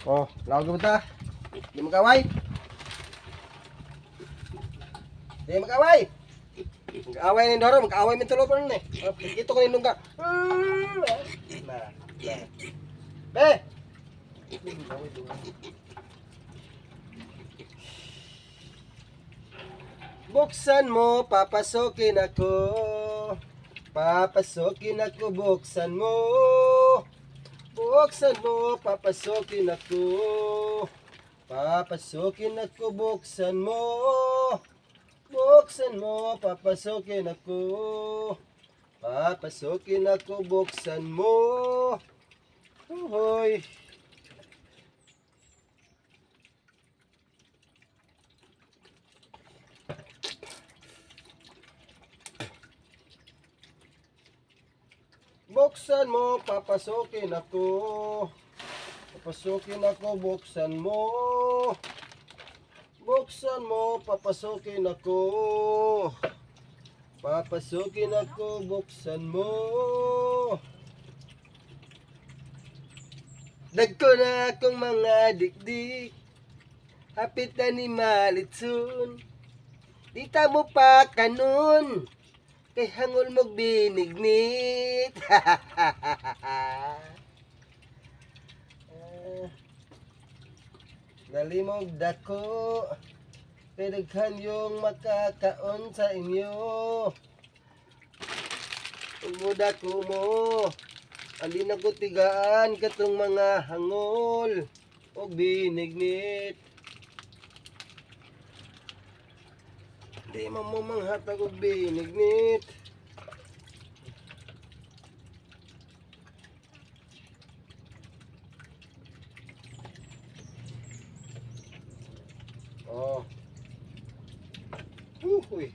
Oh, lago ba ta? Di magkaway. Di magkaway. Mag-away ni Doro, mag-away min tulo pa nun eh. Ito ko nindong ka. Na. Be! Buksan mo, papasokin ako. Papasokin ako, buksan mo. Buksan mo, papasokin ako. Papasokin ako, buksan mo. Buksan mo, papasokin ako. Papasokin ako, buksan mo. Hoy. Buksan mo, papasokin ako. Papasokin ako, buksan mo. Buksan mo, papasokin ako. Papasokin ako, buksan mo. Dagko na akong mga dikdik. Hapit na ni Malitsun. Di ta mo pa kanun. Kay hangol mo binignit. Dali mo dako. Kay daghan yung makakaon sa inyo. Umuda ko mo. Ali na ko tigaan katong mga hangol. O binignit. Di mamamanghatag og binignit. Oh. Uy.